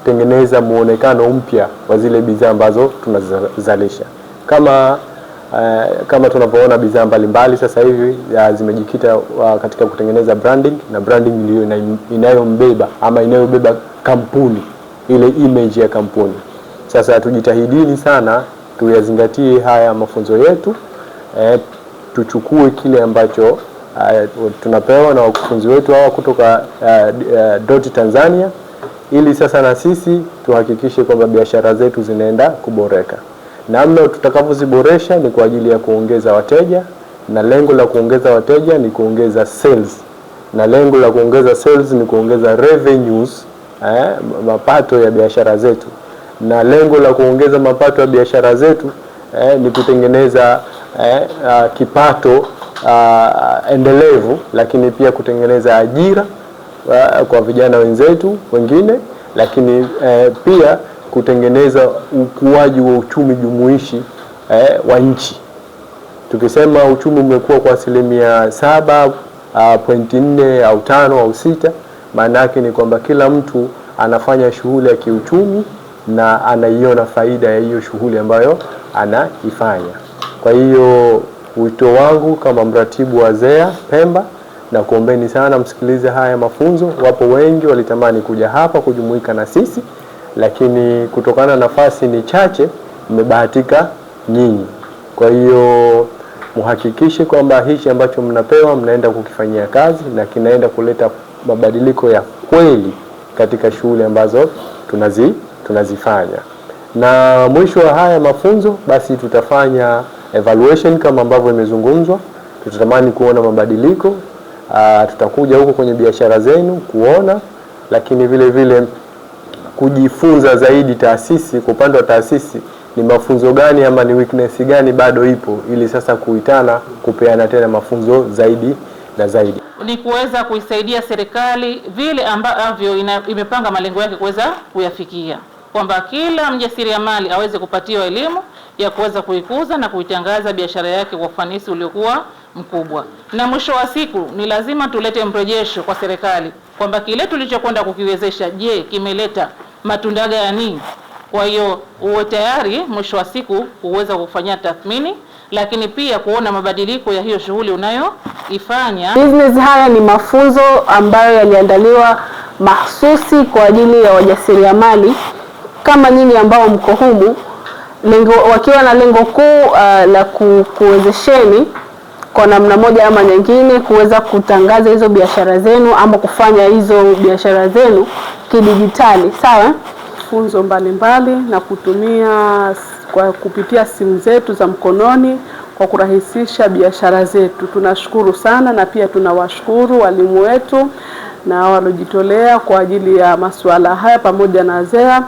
kutengeneza muonekano mpya wa zile bidhaa ambazo tunazalisha. Kama tunavyoona bidhaa mbalimbali sasa hivi zimejikita katika kutengeneza branding, na branding ndio inayombeba ama inayobeba kampuni, ile image ya kampuni. Sasa tujitahidini sana tuyazingatie haya mafunzo yetu, tuchukue kile ambacho tunapewa na wakufunzi wetu hawa kutoka Doti Tanzania, ili sasa na sisi tuhakikishe kwamba biashara zetu zinaenda kuboreka. Namna tutakavyoziboresha ni kwa ajili ya kuongeza wateja, na lengo la kuongeza wateja ni kuongeza sales, na lengo la kuongeza sales ni kuongeza revenues, mapato ya biashara zetu, na lengo la kuongeza mapato ya biashara zetu ni kutengeneza kipato endelevu, lakini pia kutengeneza ajira kwa vijana wenzetu wengine, lakini pia kutengeneza ukuaji wa uchumi jumuishi wa nchi. Tukisema uchumi umekuwa kwa 7.4 au 5 au 6, maana yake ni kwamba kila mtu anafanya shughuli ya kiuchumi na anaiona faida ya hiyo shughuli ambayo anaifanya. Kwa hiyo wito wangu kama mratibu wa ZEA Pemba, na kuombeni sana msikilize haya mafunzo. Wapo wengi walitamani kuja hapa kujumuika na sisi, lakini kutokana na nafasi ni chache, mmebahatika nyinyi. Kwa hiyo muhakikishe kwamba hichi ambacho mnapewa mnaenda kukifanyia kazi na kinaenda kuleta mabadiliko ya kweli katika shughuli ambazo tunazifanya. Na mwisho wa haya mafunzo basi tutafanya evaluation kama ambavyo imezungumzwa. Tutatamani kuona mabadiliko, tutakuja huko kwenye biashara zenu kuona, lakini vile vile kujifunza zaidi taasisi, kwa upande wa taasisi ni mafunzo gani ama ni weakness gani bado ipo, ili sasa kupeana tena mafunzo zaidi na zaidi. Ni kuweza kuisaidia serikali vile ambavyo imepanga malengo yake kuweza kuyafikia, kwamba kila mjasiriamali aweze kupatiwa elimu ya kuweza kuikuza na kuitangaza biashara yake kwa ufanisi uliokuwa mkubwa. Na mwisho wa siku ni lazima tulete mrejesho kwa serikali kwamba kile tulichokwenda kukiwezesha, je, kimeleta matunda gani? Kwa hiyo uwe tayari mwisho wa siku kuweza kufanya tathmini, lakini pia kuona mabadiliko ya hiyo shughuli unayoifanya. Business haya ni mafunzo ambayo yaliandaliwa mahsusi kwa ajili ya wajasiriamali kama nyinyi ambao mko humu, wakiwa na lengo kuu la kuwezesheni kwa namna moja ama nyingine kuweza kutangaza hizo biashara zenu ama kufanya hizo biashara zenu kidijitali. Sawa? Funzo mbalimbali na kupitia simu zetu za mkononi kwa kurahisisha biashara zetu. Tunashukuru sana, na pia tunawashukuru walimu wetu na walojitolea kwa ajili ya masuala haya pamoja na ZEA.